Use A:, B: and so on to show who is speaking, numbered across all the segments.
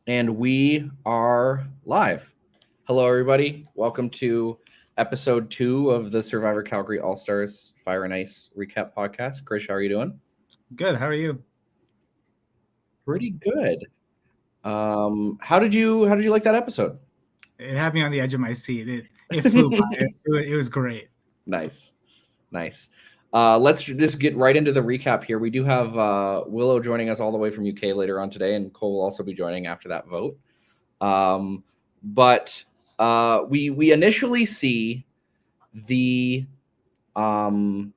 A: And we are live. Hello, everybody. Welcome to episode 2 of the Survivor Calgary All Stars Fire and Ice recap podcast. Krish, how are you doing?
B: Good. How are you?
A: Pretty good. How did you like that episode?
B: It had me on the edge of my seat. It flew by. It was great.
A: Nice, nice. Let's just get right into the recap here. We do have Willow joining us all the way from UK later on today, and Cole will also be joining after that vote. But we initially see the um,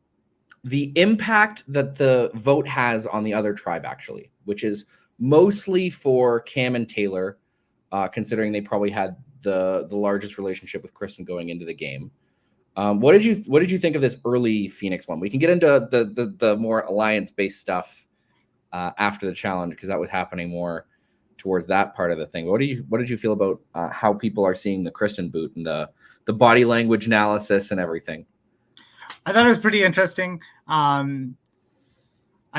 A: the impact that the vote has on the other tribe, actually, which is mostly for Cam and Taylor, considering they probably had the largest relationship with Kristen going into the game. What did you think of this early Phoenix one? We can get into the more alliance based stuff after the challenge because that was happening more towards that part of the thing. What did you feel about how people are seeing the Kristen boot and the body language analysis and everything?
B: I thought it was pretty interesting. I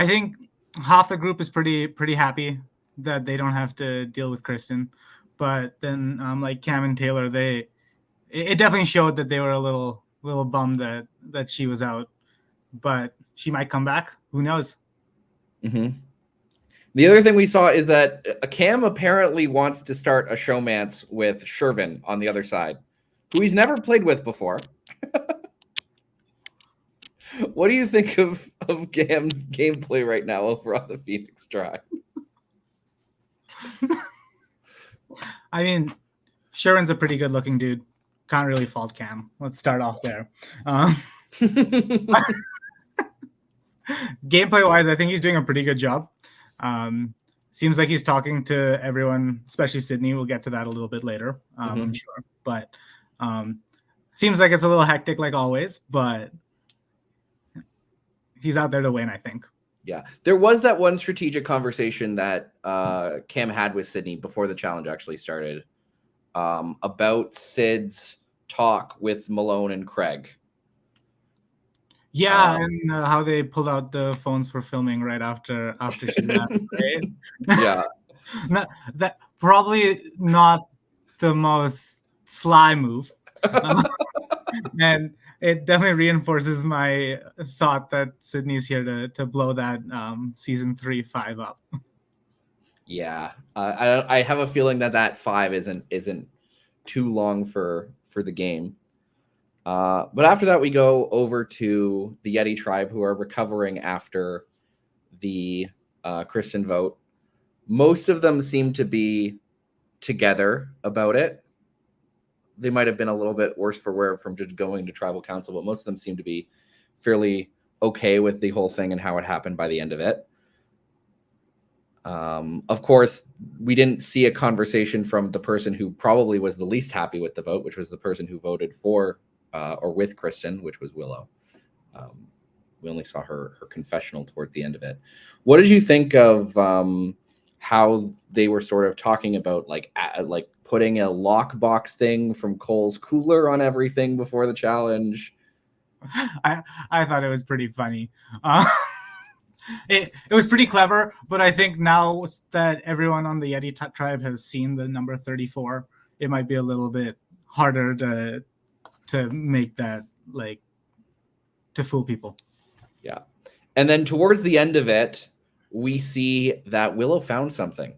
B: think half the group is pretty happy that they don't have to deal with Kristen, but then like Cam and Taylor, it definitely showed that they were a little bummed that she was out, but she might come back. Who knows?
A: Mm-hmm. The other thing we saw is that Cam apparently wants to start a showmance with Shervin on the other side, who he's never played with before. What do you think of Cam's gameplay right now over on the Phoenix Tribe?
B: I mean, Sharon's a pretty good looking dude. Can't really fault Cam. Let's start off there. Gameplay wise, I think he's doing a pretty good job. Seems like he's talking to everyone, especially Sydney. We'll get to that a little bit later, I'm sure. But seems like it's a little hectic, like always. But he's out there to win, I think.
A: Yeah, there was that one strategic conversation that Cam had with Sydney before the challenge actually started about Sid's talk with Malone and Craig.
B: Yeah, and how they pulled out the phones for filming right after she left. Right?
A: Yeah,
B: that probably not the most sly move, and it definitely reinforces my thought that Sydney's here to blow that season 3-5 up.
A: Yeah, I have a feeling that 5 isn't too long for the game. But after that, we go over to the Yeti tribe, who are recovering after the Kristen vote. Most of them seem to be together about it. They might have been a little bit worse for wear from just going to tribal council, but most of them seem to be fairly okay with the whole thing and how it happened by the end of it. Of course, we didn't see a conversation from the person who probably was the least happy with the vote, which was the person who voted for or with Kristen, which was Willow. We only saw her confessional toward the end of it. What did you think of how they were sort of talking about like putting a lockbox thing from Cole's cooler on everything before the challenge?
B: I thought it was pretty funny. It was pretty clever, but I think now that everyone on the Yeti tribe has seen the number 34, it might be a little bit harder to make that, like, to fool people.
A: Yeah. And then towards the end of it, we see that Willow found something.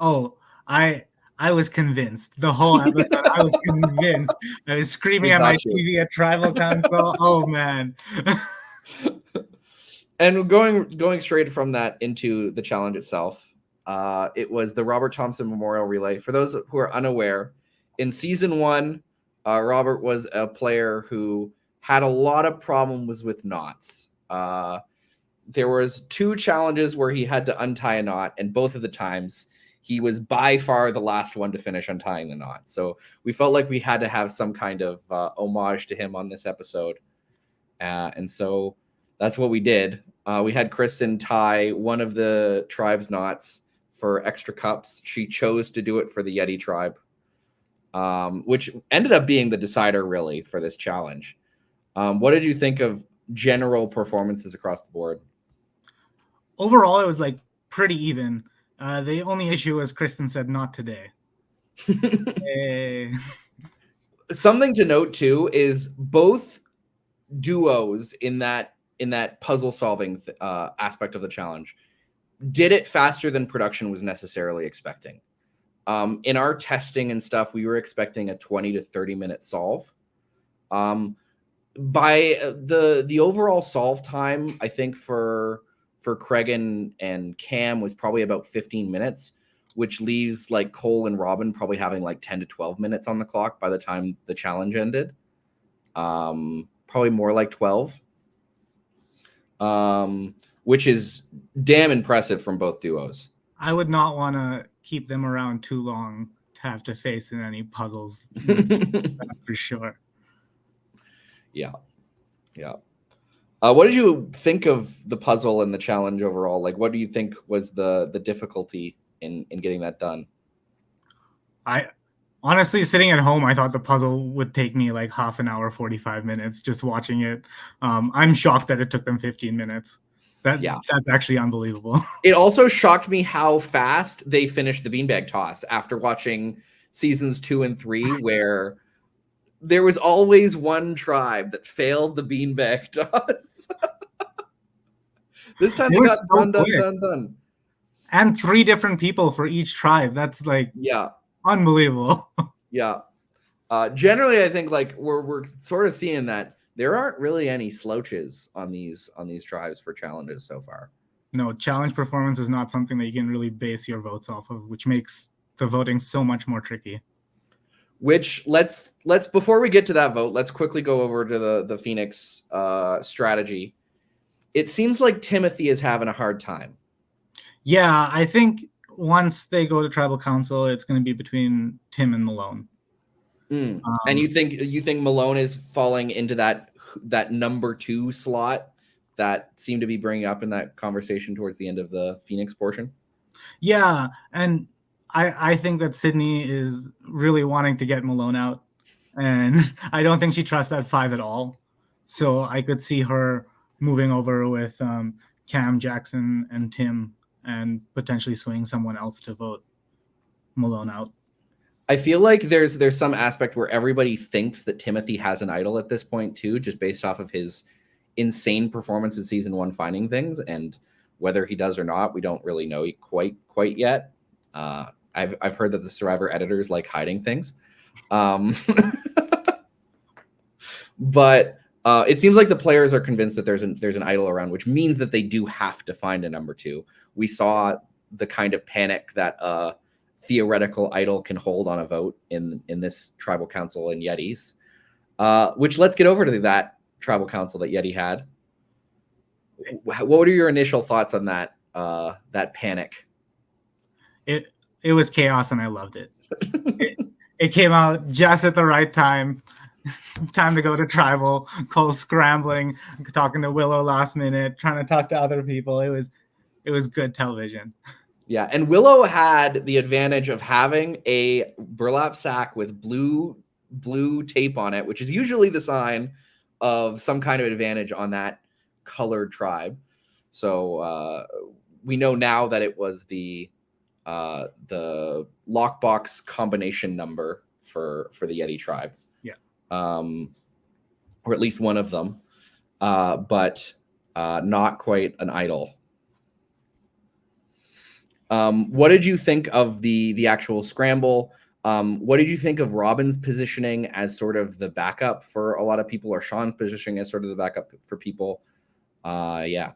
B: Oh, I was convinced the whole episode. I was convinced. I was screaming at my TV at tribal council. Oh man.
A: And going straight from that into the challenge itself, it was the Robert Thompson Memorial Relay. For those who are unaware, in season 1, Robert was a player who had a lot of problems with knots. There was 2 challenges where he had to untie a knot, and both of the times he was by far the last one to finish untying the knot. So we felt like we had to have some kind of homage to him on this episode. And so that's what we did. We had Kristen tie one of the tribe's knots for extra cups. She chose to do it for the Yeti tribe, which ended up being the decider really for this challenge. What did you think of general performances across the board?
B: Overall, it was like pretty even. The only issue, as Kristen said, not today. Eh,
A: Something to note too is both duos in that puzzle solving aspect of the challenge did it faster than production was necessarily expecting. In our testing and stuff, we were expecting a 20 to 30 minute solve. By the overall solve time, I think for Craig and Cam was probably about 15 minutes, which leaves like Cole and Robin probably having like 10 to 12 minutes on the clock by the time the challenge ended. Probably more like 12. Which is damn impressive from both duos.
B: I would not want to keep them around too long to have to face in any puzzles. That's for sure.
A: Yeah. What did you think of the puzzle and the challenge overall? Like, what do you think was the difficulty in getting that done?
B: I honestly, sitting at home, I thought the puzzle would take me like half an hour, 45 minutes just watching it. I'm shocked that it took them 15 minutes. That's actually unbelievable.
A: It also shocked me how fast they finished the beanbag toss after watching seasons 2 and 3, where there was always one tribe that failed the beanbag toss. This time they got done.
B: And 3 different people for each tribe. That's like unbelievable.
A: Yeah. Generally, I think like we're sort of seeing that there aren't really any slouches on these tribes for challenges so far.
B: No, challenge performance is not something that you can really base your votes off of, which makes the voting so much more tricky.
A: Which let's before we get to that vote, let's quickly go over to the Phoenix strategy. It seems like Timothy is having a hard time.
B: Yeah, I think once they go to tribal council, it's going to be between Tim and Malone.
A: And you think Malone is falling into that number 2 slot that seemed to be bringing up in that conversation towards the end of the Phoenix portion?
B: Yeah, and I think that Sydney is really wanting to get Malone out, and I don't think she trusts that 5 at all. So I could see her moving over with Cam, Jackson, and Tim, and potentially swinging someone else to vote Malone out.
A: I feel like there's some aspect where everybody thinks that Timothy has an idol at this point too, just based off of his insane performance in season 1 finding things, and whether he does or not, we don't really know quite yet. I've heard that the Survivor editors like hiding things, but it seems like the players are convinced that there's an idol around, which means that they do have to find a number 2. We saw the kind of panic that theoretical idol can hold on a vote in this tribal council in Yetis, which let's get over to that tribal council that Yeti had. What are your initial thoughts on that panic?
B: It was chaos, and I loved it. It came out just at the right time. Time to go to tribal. Cole scrambling, talking to Willow last minute, trying to talk to other people. It was good television.
A: Yeah, and Willow had the advantage of having a burlap sack with blue tape on it, which is usually the sign of some kind of advantage on that colored tribe. So we know now that it was the lockbox combination number for the Yeti tribe.
B: Yeah.
A: Or at least one of them, but not quite an idol. What did you think of the actual scramble? What did you think of Robin's positioning as sort of the backup for a lot of people, or Sean's positioning as sort of the backup for people? Yeah.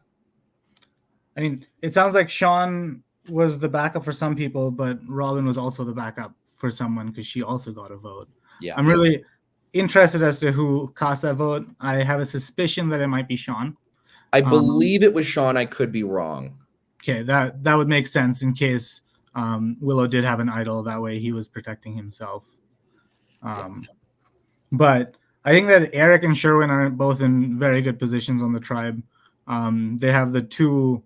B: I mean, it sounds like Sean was the backup for some people, but Robin was also the backup for someone because she also got a vote.
A: Yeah.
B: I'm really interested as to who cast that vote. I have a suspicion that it might be Sean.
A: I believe it was Sean. I could be wrong.
B: Okay, that would make sense in case Willow did have an idol. That way he was protecting himself. But I think that Eric and Sherwin are both in very good positions on the tribe. They have the two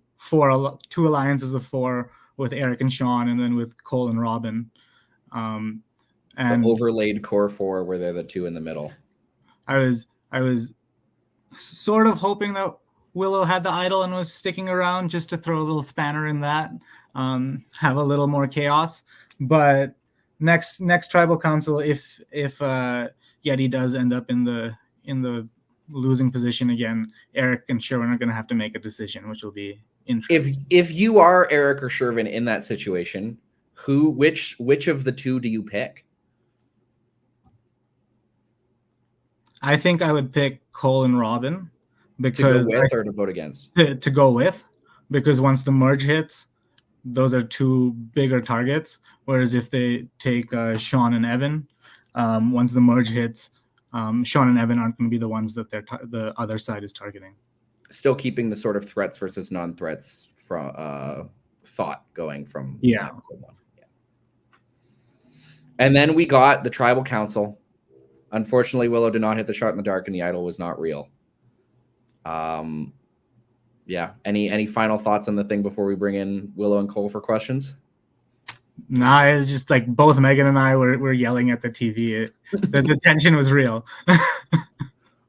B: alliances of 4 with Eric and Sean, and then with Cole and Robin. And
A: the overlaid core 4 where they're the 2 in the middle.
B: I was sort of hoping that Willow had the idol and was sticking around just to throw a little spanner in that, have a little more chaos. But next tribal council, if Yeti does end up in the losing position again, Eric and Sherwin are going to have to make a decision, which will be interesting.
A: If you are Eric or Sherwin in that situation, which of the two do you pick?
B: I think I would pick Cole and Robin
A: To
B: because
A: go with or to vote against?
B: To go with, because once the merge hits, those are two bigger targets. Whereas if they take Sean and Evan, once the merge hits, Sean and Evan aren't going to be the ones that the other side is targeting.
A: Still keeping the sort of threats versus non-threats from thought going from
B: Yeah.
A: And then we got the tribal council. Unfortunately, Willow did not hit the shot in the dark, and the idol was not real. Yeah. Any final thoughts on the thing before we bring in Willow and Cole for questions?
B: Nah, it's just like both Megan and I were yelling at the TV. The tension was real.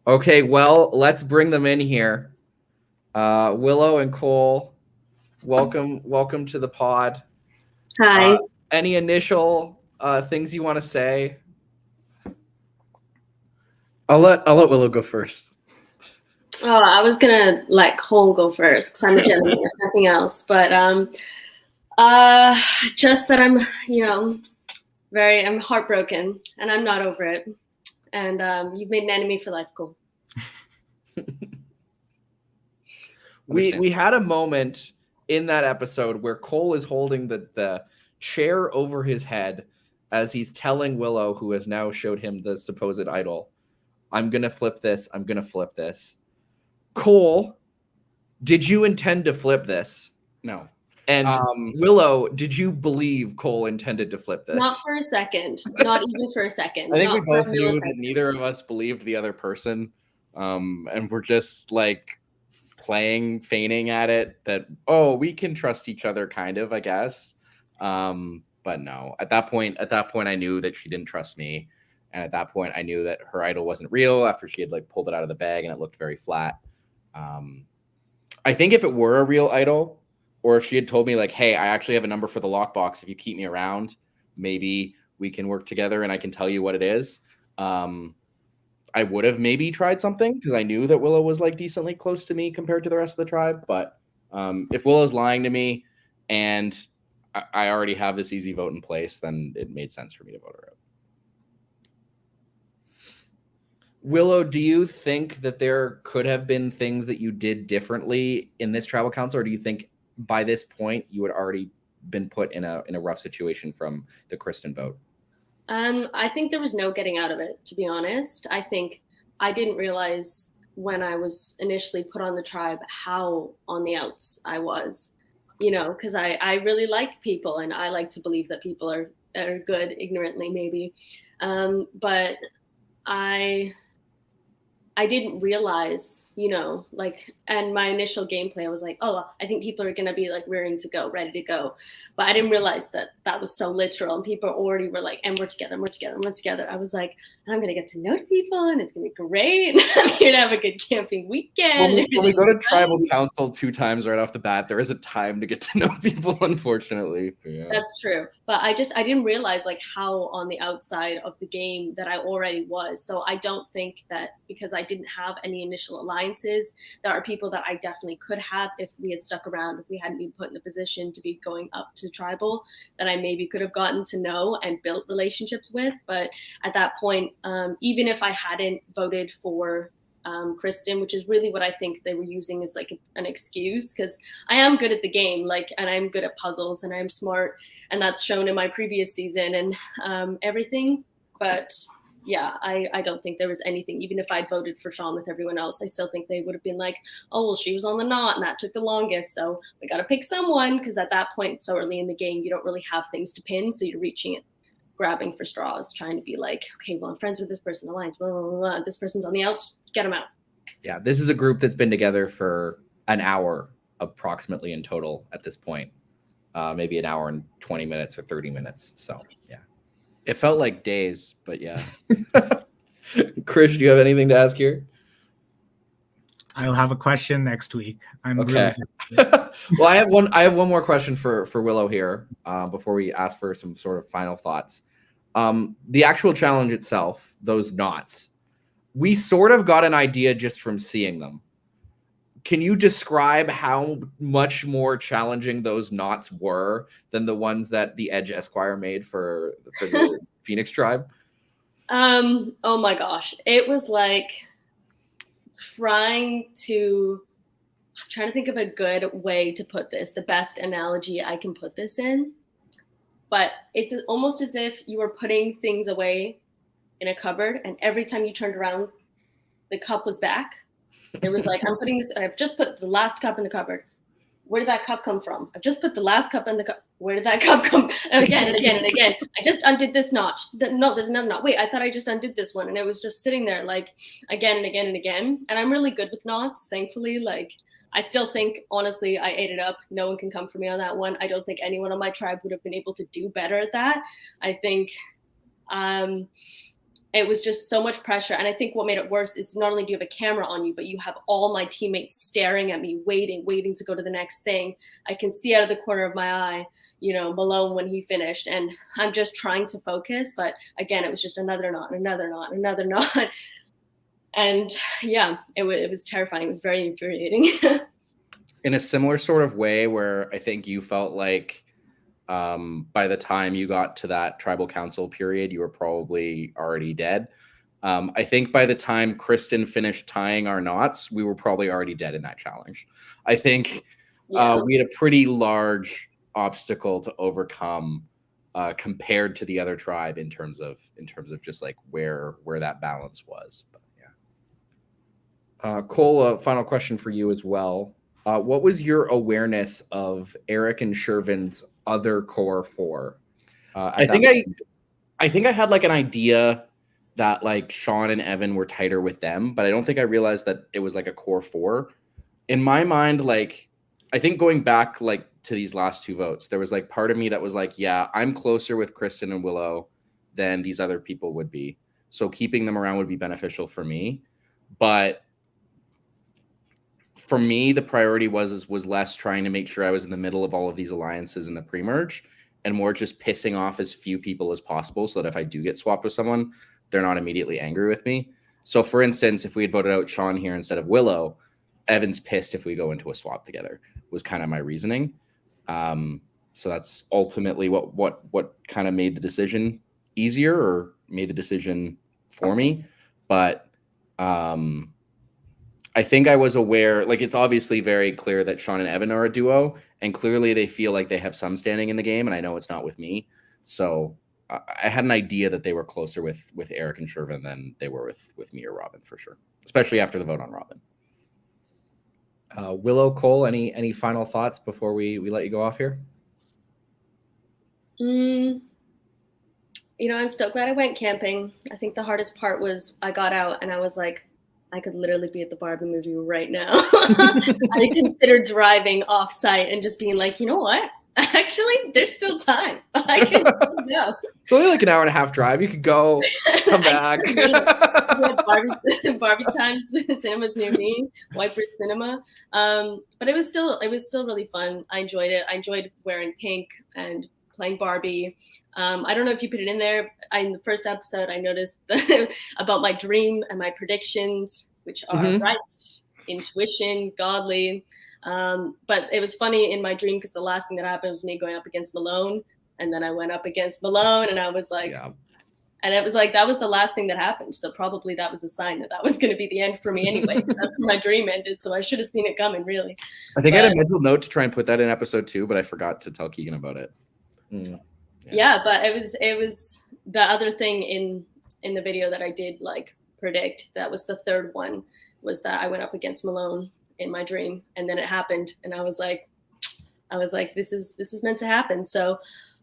A: Okay, well, let's bring them in here. Willow and Cole, welcome to the pod.
C: Hi.
A: Any initial things you want to say?
D: I'll let Willow go first.
C: Oh, I was gonna let Cole go first because I'm a gentleman, if nothing else. But just that I'm, I'm heartbroken and I'm not over it. And you've made an enemy for life, Cole.
A: We had a moment in that episode where Cole is holding the chair over his head as he's telling Willow, who has now showed him the supposed idol, I'm going to flip this. I'm going to flip this. Cole, did you intend to flip this?
D: No.
A: And Willow, did you believe Cole intended to flip this?
C: Not for a second. Not even for a second.
D: I think
C: Not
D: we
C: for a
D: both knew that
C: millisecond.
D: neither of us believed the other person. And we're just like feigning at it that, oh, we can trust each other kind of, I guess. But no, at that point, I knew that she didn't trust me. And at that point, I knew that her idol wasn't real after she had like pulled it out of the bag and it looked very flat. I think if it were a real idol, or if she had told me like, hey, I actually have a number for the lockbox. If you keep me around, maybe we can work together and I can tell you what it is. I would have maybe tried something because I knew that Willow was like decently close to me compared to the rest of the tribe. But if Willow's lying to me and I already have this easy vote in place, then it made sense for me to vote her out.
A: Willow, do you think that there could have been things that you did differently in this tribal council, or do you think by this point you had already been put in a rough situation from the Kristen vote?
C: I think there was no getting out of it, to be honest. I think I didn't realize when I was initially put on the tribe how on the outs I was, because I really like people and I like to believe that people are good, ignorantly maybe. But I didn't realize, and my initial gameplay, I was like, oh, I think people are going to be like rearing to go, ready to go. But I didn't realize that was so literal and people already were like, and we're together. I was like, I'm going to get to know people and it's going to be great. I'm here to have a good camping weekend.
D: When we go to tribal council 2 times right off the bat, there is a time to get to know people, unfortunately. Yeah.
C: That's true. But I didn't realize like how on the outside of the game that I already was. So I don't think that because I didn't have any initial alliances, there are people that I definitely could have if we had stuck around, if we hadn't been put in the position to be going up to tribal, that I maybe could have gotten to know and built relationships with. But at that point, even if I hadn't voted for Kristen, which is really what I think they were using as like an excuse, because I am good at the game, and I'm good at puzzles and I'm smart, and that's shown in my previous season and everything. But yeah, I don't think there was anything. Even if I'd voted for Sean with everyone else, I still think they would have been like, oh, well, she was on the knot and that took the longest, so we got to pick someone, because at that point, so early in the game, you don't really have things to pin, so you're reaching it, grabbing for straws, trying to be like, okay, well, I'm friends with this person, alliance, blah, blah, blah, blah. This person's on the outs, get them out.
A: Yeah, this is a group that's been together for an hour approximately in total at this point. Maybe an hour and 20 minutes or 30 minutes. So, yeah.
D: It felt like days, but yeah.
A: Krish, do you have anything to ask here?
B: I'll have a question next week. I'm
A: Okay.
B: really
A: Well, I have one more question for Willow here before we ask for some sort of final thoughts. The actual challenge itself, those knots, we sort of got an idea just from seeing them. Can you describe how much more challenging those knots were than the ones that the Edge Esquire made for the Phoenix tribe?
C: Oh my gosh. It was like I'm trying to think of a good way to put this, the best analogy I can put this in. But it's almost as if you were putting things away in a cupboard, and every time you turned around, the cup was back. It was like, I've just put the last cup in the cupboard. Where did that cup come from? I've just put the last cup in the cup. Where did that cup come? And again and again and again. I just undid this notch. No, there's another knot. Wait, I thought I just undid this one. And it was just sitting there like again and again and again. And I'm really good with knots, thankfully. Like, I still think, honestly, I ate it up. No one can come for me on that one. I don't think anyone on my tribe would have been able to do better at that. I think it was just so much pressure. And I think what made it worse is not only do you have a camera on you, but you have all my teammates staring at me, waiting to go to the next thing. I can see out of the corner of my eye, Malone when he finished. And I'm just trying to focus. But again, it was just another knot, another knot, another knot. And yeah, it was terrifying. It was very infuriating.
D: In a similar sort of way where I think you felt like by the time you got to that tribal council period, you were probably already dead. I think by the time Kristen finished tying our knots, we were probably already dead in that challenge. I think we had a pretty large obstacle to overcome compared to the other tribe in terms of just like where that balance was. But yeah.
A: Cole, final question for you as well. What was your awareness of Eric and Shervin's other core four?
D: I think I had like an idea that like Sean and Evan were tighter with them, but I don't think I realized that it was like a core four. In my mind, like I think going back like to these last two votes, there was like part of me that was like, yeah, I'm closer with Kristen and Willow than these other people would be. So keeping them around would be beneficial for me. But for me, the priority was less trying to make sure I was in the middle of all of these alliances in the pre-merge and more just pissing off as few people as possible so that if I do get swapped with someone, they're not immediately angry with me. So for instance, if we had voted out Sean here instead of Willow, Evan's pissed if we go into a swap together was kind of my reasoning. So that's ultimately what kind of made the decision easier or made the decision for me. But I think I was aware, like it's obviously very clear that Sean and Evan are a duo, and clearly they feel like they have some standing in the game, and I know it's not with me. So I had an idea that they were closer with Eric and Shervin than they were with me or Robin for sure, especially after the vote on Robin.
A: Willow, Cole, any final thoughts before we let you go off here?
C: I'm still glad I went camping. I think the hardest part was I got out and I was like, I could literally be at the Barbie movie right now. I considered driving off site and just being like, you know what? Actually, there's still time. I can go.
A: It's only like an hour and a half drive. You could go, come back.
C: Barbie Times Cinema's near me, Wiper Cinema. But it was still really fun. I enjoyed it. I enjoyed wearing pink and playing Barbie. I don't know if you put it in there. In the first episode, I noticed about my dream and my predictions, which are right, intuition, godly. But it was funny in my dream because the last thing that happened was me going up against Malone. And then I went up against Malone and I was like, and it was like, that was the last thing that happened. So probably that was a sign that was going to be the end for me anyway. Because that's when my dream ended. So I should have seen it coming, really.
D: I think I had a mental note to try and put that in episode 2, but I forgot to tell Keegan about it.
C: Yeah, but it was the other thing in the video that I did like predict. That was the third one, was that I went up against Malone in my dream, and then it happened, and I was like, this is meant to happen. So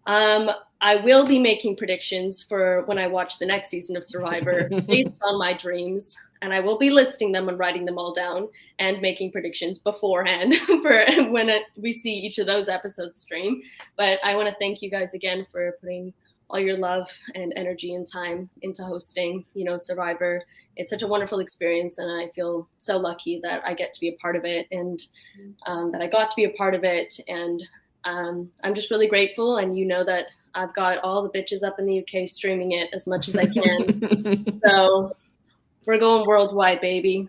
C: I will be making predictions for when I watch the next season of Survivor based on my dreams, and I will be listing them and writing them all down and making predictions beforehand for when we see each of those episodes stream. But I want to thank you guys again for putting all your love and energy and time into hosting, Survivor. It's such a wonderful experience, and I feel so lucky that I get to be a part of it, and that I got to be a part of it. And I'm just really grateful, and that I've got all the bitches up in the UK streaming it as much as I can. So we're going worldwide, baby.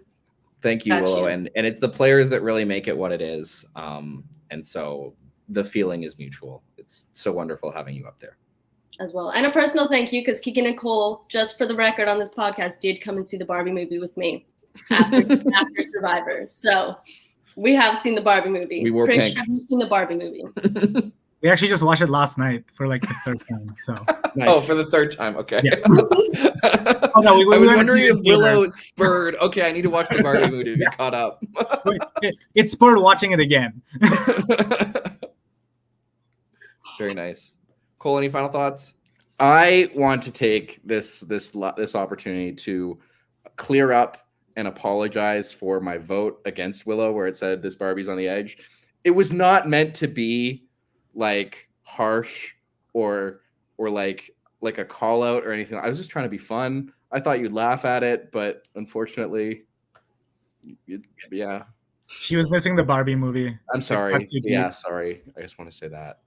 A: Thank you, Willow. And it's the players that really make it what it is. And so the feeling is mutual. It's so wonderful having you up there.
C: As well. And a personal thank you, because Keegan and Cole, just for the record on this podcast, did come and see the Barbie movie with me after Survivor. So we have seen the Barbie movie.
A: We wore
C: Chris,
A: pink.
C: have you seen the Barbie movie?
B: We actually just watched it last night for like the third time. So
A: nice. Oh, for the third time. Okay.
B: Yeah. Oh, no,
A: I was wondering if Willow spurred. Okay, I need to watch the Barbie movie to get caught up.
B: It spurred watching it again.
A: Very nice. Cole, any final thoughts?
D: I want to take this opportunity to clear up and apologize for my vote against Willow, where it said this Barbie's on the edge. It was not meant to be like harsh or like a call out or anything. I was just trying to be fun. I thought you'd laugh at it, but unfortunately, yeah.
B: She was missing the Barbie movie.
D: I'm sorry. Yeah, sorry. I just want to say that.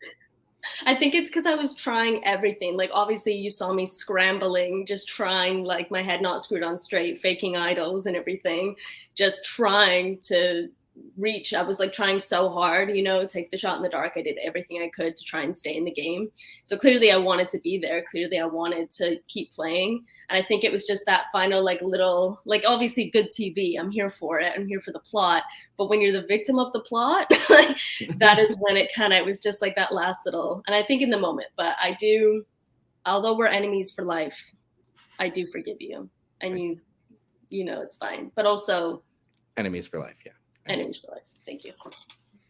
C: I think it's because I was trying everything. Like, obviously, you saw me scrambling, just trying, like, my head not screwed on straight, faking idols and everything, just trying to reach. I was like trying so hard, take the shot in the dark. I did everything I could to try and stay in the game. So clearly I wanted to be there. Clearly I wanted to keep playing. And I think it was just that final little, obviously good TV. I'm here for it. I'm here for the plot. But when you're the victim of the plot, that is when it was just like that last little, and I think in the moment, but I do, although we're enemies for life, I do forgive you. And you it's fine. But also
D: enemies for life. Yeah.
C: Enemies for life. Thank you.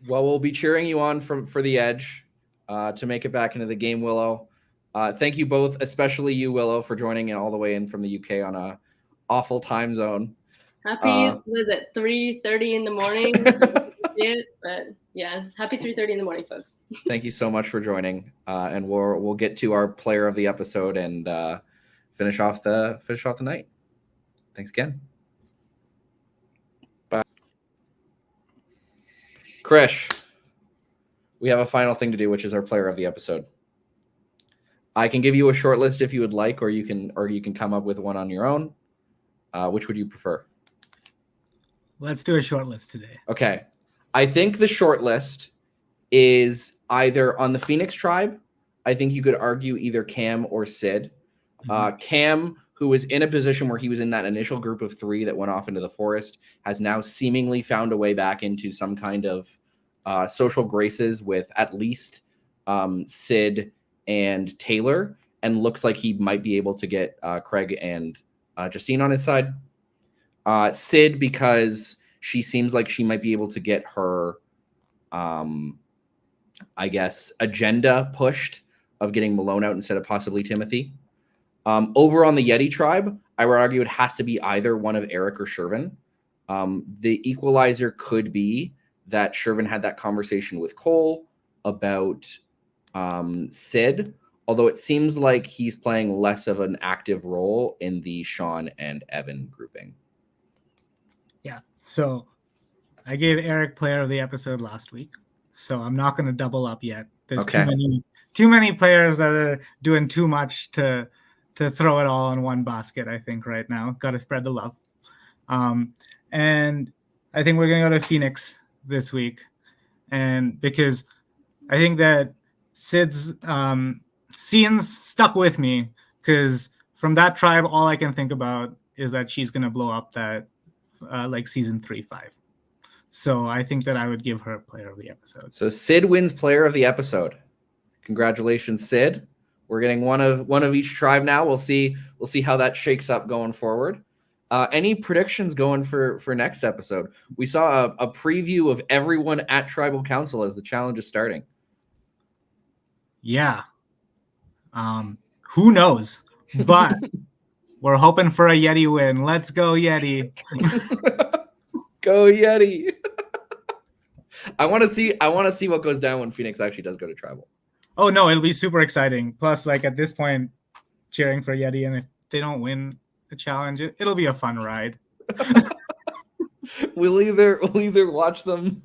A: Well, we'll be cheering you on for the edge to make it back into the game, Willow. Thank you both, especially you, Willow, for joining in all the way in from the UK on a awful time zone.
C: Happy, was it 3:30 in the morning? But yeah, happy 3:30 in the morning, folks.
A: Thank you so much for joining, and we'll get to our player of the episode and finish off the night. Thanks again. Krish, we have a final thing to do, which is our player of the episode. I can give you a short list if you would like, or you can come up with one on your own. Which would you prefer?
B: Let's do a short list today.
A: Okay. I think the short list is either on the Phoenix tribe. I think you could argue either Cam or Sid. Cam, who was in a position where he was in that initial group of 3 that went off into the forest, has now seemingly found a way back into some kind of social graces with at least Sid and Taylor, and looks like he might be able to get Craig and Justine on his side. Sid, because she seems like she might be able to get her, agenda pushed of getting Malone out instead of possibly Timothy. Over on the Yeti tribe, I would argue it has to be either one of Eric or Shervin. The equalizer could be that Shervin had that conversation with Cole about Sid, although it seems like he's playing less of an active role in the Sean and Evan grouping.
B: Yeah, so I gave Eric player of the episode last week, so I'm not going to double up yet. There's too many players that are doing too much to throw it all in one basket, I think, right now. Got to spread the love. And I think we're going to go to Phoenix this week. And because I think that Sid's scenes stuck with me, because from that tribe, all I can think about is that she's going to blow up that season 3-5. So I think that I would give her player of the episode.
A: So Sid wins player of the episode. Congratulations, Sid. We're getting one of each tribe now. We'll see how that shakes up going forward. Any predictions going for next episode? We saw a preview of everyone at Tribal Council as the challenge is starting.
B: Yeah. Who knows? But we're hoping for a Yeti win. Let's go, Yeti.
A: Go, Yeti. I want to see what goes down when Phoenix actually does go to Tribal.
B: Oh no, it'll be super exciting. Plus, like at this point, cheering for Yeti, and if they don't win the challenge, it'll be a fun ride.
A: We'll either watch them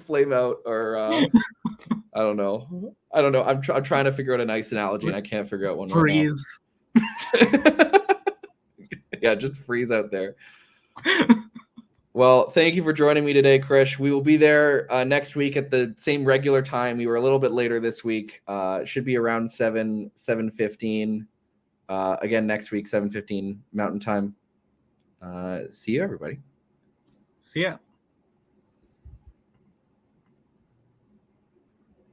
A: flame out, or I don't know. I'm trying to figure out a nice analogy, and I can't figure out one right now.
B: Freeze.
A: Yeah, just freeze out there. Well, thank you for joining me today, Krish. We will be there next week at the same regular time. We were a little bit later this week. Should be around 7:15. Again, next week, 7:15 Mountain Time. See you, everybody.
B: See ya.